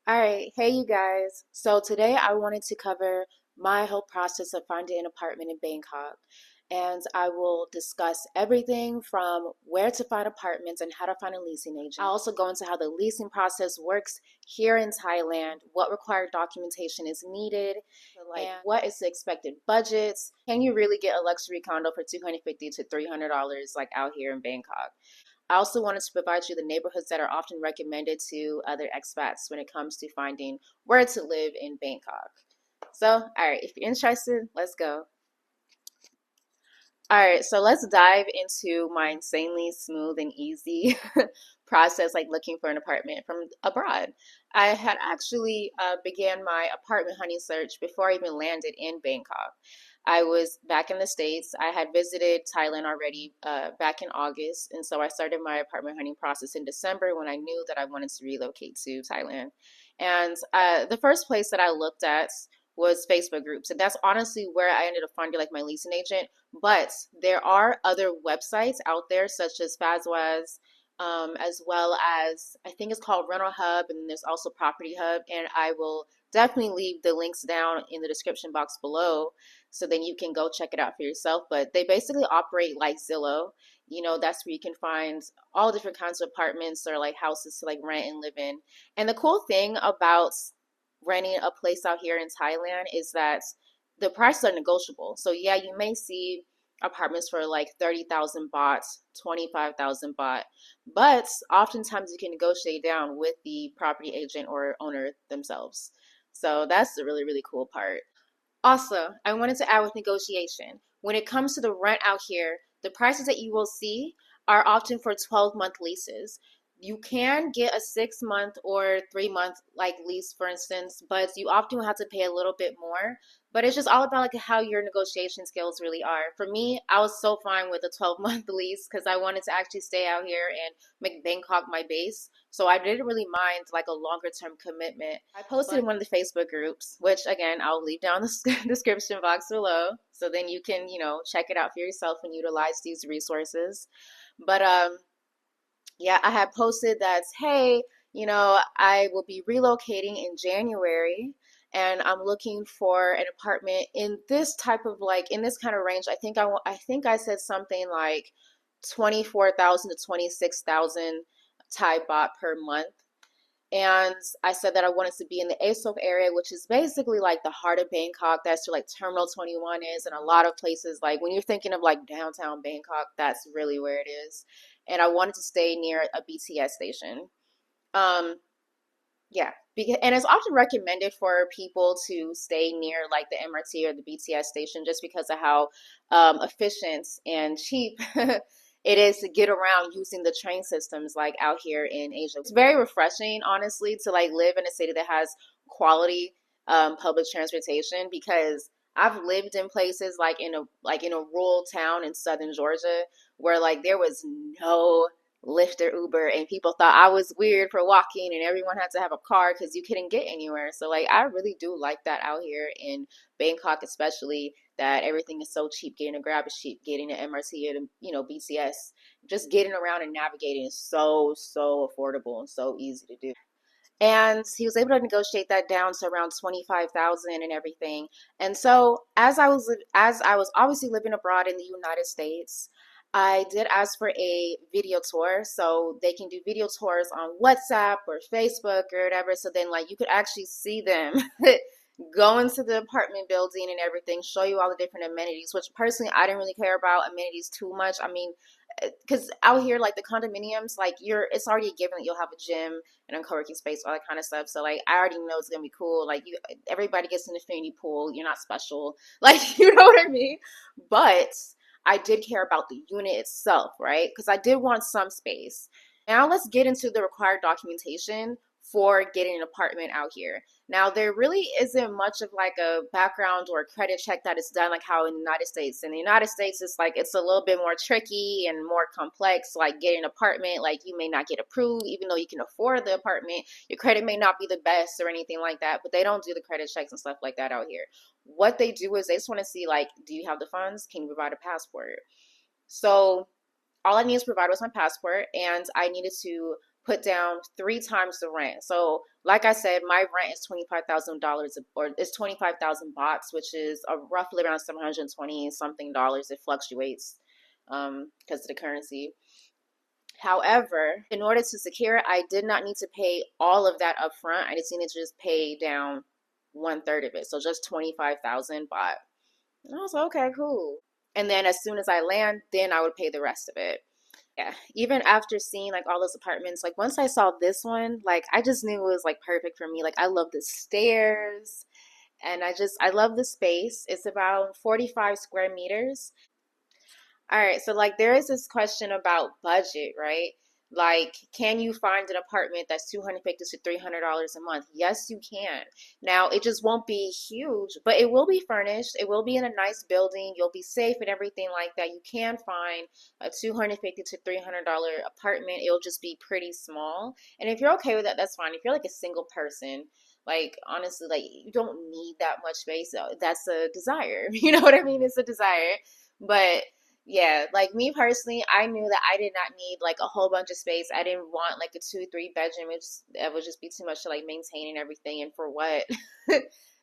All right, hey you guys. So today I wanted to cover my whole process of finding an apartment in Bangkok. And I will discuss everything from where to find apartments and how to find a leasing agent. I'll also go into how the leasing process works here in Thailand, what required documentation is needed, and what is the expected budgets. Can you really get a luxury condo for $250 to $300 like out here in Bangkok? I also wanted to provide you the neighborhoods that are often recommended to other expats when it comes to finding where to live in Bangkok. So, all right, if you're interested, let's go. All right, so let's dive into my insanely smooth and easy process, like looking for an apartment from abroad. I had actually began my apartment hunting search before I even landed in Bangkok. I was back in the States. I had visited Thailand already back in August, and so I started my apartment hunting process in December when I knew that I wanted to relocate to Thailand. And the first place that I looked at was Facebook groups, and that's honestly where I ended up finding like my leasing agent. But there are other websites out there, such as FazWaz, as well as I think it's called Rental Hub, and there's also Property Hub. And I will definitely leave the links down in the description box below so then you can go check it out for yourself. But they basically operate like Zillow. That's where you can find all different kinds of apartments or like houses to like rent and live in. And the cool thing about renting a place out here in Thailand is that the prices are negotiable. So yeah, you may see apartments for like 30,000 baht, 25,000 baht, but oftentimes you can negotiate down with the property agent or owner themselves. So that's the really, really cool part. Also, I wanted to add with negotiation. When it comes to the rent out here, the prices that you will see are often for 12-month leases. You can get a 6-month or 3-month like lease, for instance, but you often will have to pay a little bit more. But it's just all about like how your negotiation skills really are. For me, I was so fine with a 12-month lease because I wanted to actually stay out here and make Bangkok my base. So I didn't really mind like a longer term commitment. I posted in one of the Facebook groups, which again, I'll leave down the description box below. So then you can, check it out for yourself and utilize these resources. But yeah, I had posted that, hey, I will be relocating in January and I'm looking for an apartment in this type of like in this kind of range. I think I said something like 24,000 to 26,000 Thai baht per month. And I said that I wanted to be in the Asok area, which is basically like the heart of Bangkok. That's where like Terminal 21 is, and a lot of places like when you're thinking of like downtown Bangkok, that's really where it is. And I wanted to stay near a BTS station. Um, yeah, and it's often recommended for people to stay near like the MRT or the BTS station just because of how efficient and cheap it is to get around using the train systems like out here in Asia. It's very refreshing, honestly, to like live in a city that has quality public transportation because I've lived in places like in a rural town in southern Georgia where like there was no Lyft or Uber, and people thought I was weird for walking, and everyone had to have a car because you couldn't get anywhere. So, like, I really do like that out here in Bangkok, especially that everything is so cheap. Getting a Grab is cheap, getting an MRT or BTS, just getting around and navigating is so, so affordable and so easy to do. And he was able to negotiate that down to around 25,000 and everything. And so as I was obviously living abroad in the United States, I did ask for a video tour so they can do video tours on WhatsApp or Facebook or whatever. So then like you could actually see them go into the apartment building and everything, show you all the different amenities, which personally I didn't really care about amenities too much. I mean, because out here like the condominiums, like it's already given that you'll have a gym and a co-working space, all that kind of stuff. So like I already know it's gonna be cool. Like everybody gets an infinity pool. You're not special, like you know what I mean. But I did care about the unit itself, right? Because I did want some space. Now let's get into the required documentation for getting an apartment out here. Now, there really isn't much of like a background or a credit check that is done like how in the United States. In the United States, it's like it's a little bit more tricky and more complex. Like getting an apartment, like you may not get approved, even though you can afford the apartment. Your credit may not be the best or anything like that, but they don't do the credit checks and stuff like that out here. What they do is they just want to see like, do you have the funds? Can you provide a passport? So all I needed to provide was my passport, and I needed to put down 3 times the rent. So, like I said, my rent is $25,000, or it's 25,000 bahts, which is roughly around 720 something dollars. It fluctuates because of the currency. However, in order to secure it, I did not need to pay all of that up front. I just needed to just pay down one third of it. So just 25,000 baht. And I was like, okay, cool. And then as soon as I land, then I would pay the rest of it. Yeah. Even after seeing like all those apartments, like once I saw this one, like I just knew it was like perfect for me. Like I love the stairs and I love the space. It's about 45 square meters. All right, so like there is this question about budget, right? Like, can you find an apartment that's 250 to $300 a month? Yes, you can. Now, it just won't be huge, but it will be furnished. It will be in a nice building. You'll be safe and everything like that. You can find a 250 to $300 apartment. It'll just be pretty small. And if you're okay with that, that's fine. If you're like a single person, like honestly, like you don't need that much space. That's a desire. You know what I mean? It's a desire. But yeah, like me personally, I knew that I did not need like a whole bunch of space. I didn't want like a 2, 3 bedroom. It would just be too much to like maintain and everything. And for what?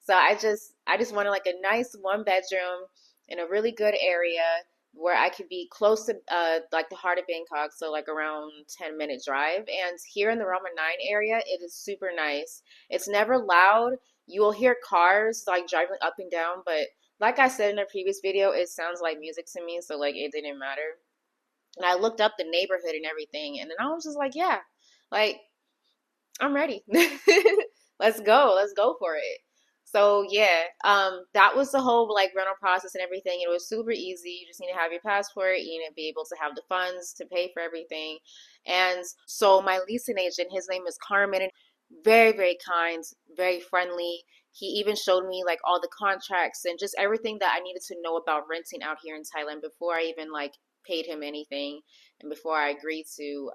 So I just wanted like a nice 1 bedroom in a really good area where I could be close to like the heart of Bangkok, so like around 10-minute drive. And here in the Rama 9 area, it is super nice. It's never loud. You will hear cars like driving up and down, but like I said in a previous video, it sounds like music to me, so like it didn't matter. And I looked up the neighborhood and everything, and then I was just like, yeah, like I'm ready. Let's go for it. So yeah, that was the whole like rental process and everything. It was super easy. You just need to have your passport, you need to be able to have the funds to pay for everything. And so my leasing agent, his name is Carmen, and very, very kind, very friendly. He even showed me like all the contracts and just everything that I needed to know about renting out here in Thailand before I even like paid him anything and before I agreed to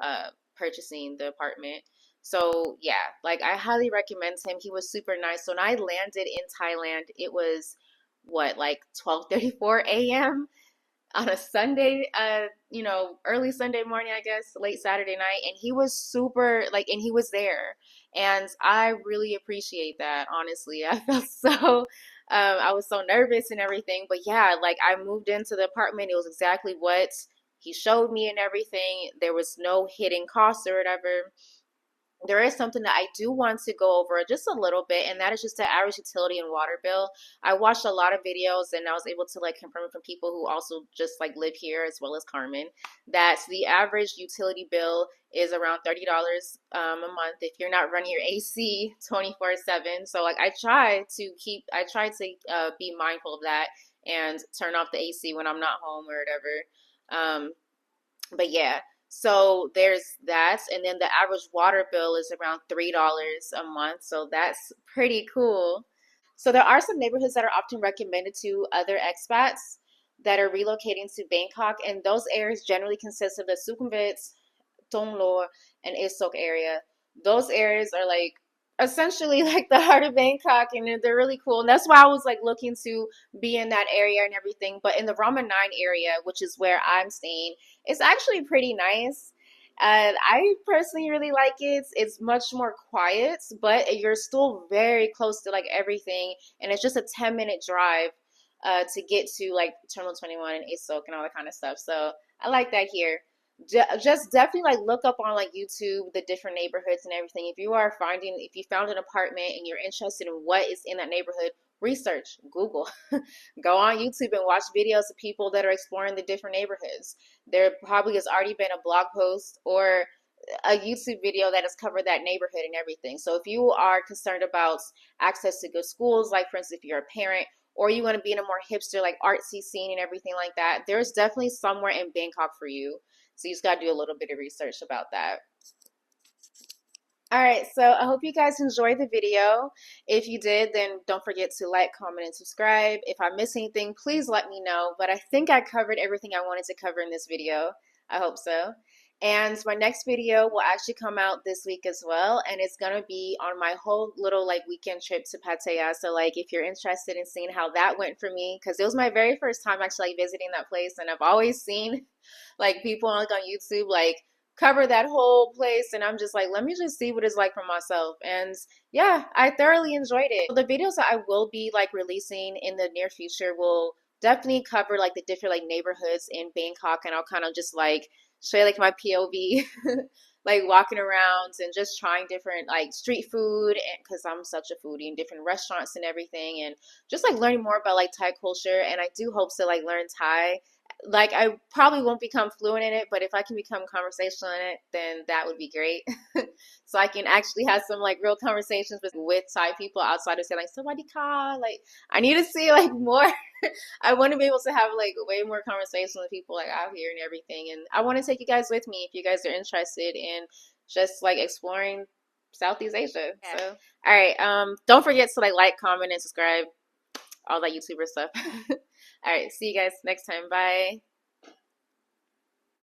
purchasing the apartment. So yeah, like I highly recommend him. He was super nice. So when I landed in Thailand, it was what, like 12:34 a.m. on a Sunday, early Sunday morning, I guess, late Saturday night, and he was super like, and he was there, and I really appreciate that. Honestly, I felt so, I was so nervous and everything, but yeah, like I moved into the apartment. It was exactly what he showed me and everything. There was no hidden costs or whatever. There is something that I do want to go over just a little bit, and that is just the average utility and water bill. I watched a lot of videos and I was able to like confirm from people who also just like live here as well as Carmen that the average utility bill is around $30 a month if you're not running your AC 24/7. So like I try to be mindful of that and turn off the AC when I'm not home or whatever. But yeah, so there's that, and then the average water bill is around $3 a month, so that's pretty cool. So there are some neighborhoods that are often recommended to other expats that are relocating to Bangkok, and those areas generally consist of the Sukhumvit, Thonglor, and Asok area. Those areas are like essentially like the heart of Bangkok, and they're really cool. And that's why I was like looking to be in that area and everything. But in the Rama 9 area, which is where I'm staying, it's actually pretty nice. I personally really like it. It's much more quiet, but you're still very close to like everything, and it's just a 10-minute drive to get to like Terminal 21 and ASOK and all that kind of stuff. So I like that here. Just definitely like look up on like YouTube the different neighborhoods and everything. If you found an apartment and you're interested in what is in that neighborhood, research, Google, go on YouTube and watch videos of people that are exploring the different neighborhoods. There probably has already been a blog post or a YouTube video that has covered that neighborhood and everything. So if you are concerned about access to good schools, like for instance, if you're a parent, or you want to be in a more hipster, like artsy scene and everything like that, there's definitely somewhere in Bangkok for you. So you just got to do a little bit of research about that. All right, so I hope you guys enjoyed the video. If you did, then don't forget to like, comment, and subscribe. If I missed anything, please let me know. But I think I covered everything I wanted to cover in this video. I hope so. And my next video will actually come out this week as well, and it's gonna be on my whole little like weekend trip to Pattaya. So like if you're interested in seeing how that went for me, because it was my very first time actually like visiting that place, and I've always seen like people like on YouTube like cover that whole place, and I'm just like, let me just see what it's like for myself. And yeah, I thoroughly enjoyed it. The videos that I will be like releasing in the near future will definitely cover like the different like neighborhoods in Bangkok, and I'll kind of just like show like my POV like walking around and just trying different like street food, and because I'm such a foodie, and different restaurants and everything, and just like learning more about like Thai culture. And I do hope to like learn Thai. Like I probably won't become fluent in it, but if I can become conversational in it, then that would be great. So I can actually have some like real conversations with Thai people outside of saying like "Sawadee Like I need to see like more. I want to be able to have like way more conversation with people like out here and everything. And I want to take you guys with me if you guys are interested in just like exploring Southeast Asia. Yeah. So all right, don't forget to like, comment, and subscribe, all that YouTuber stuff. All right, see you guys next time. Bye.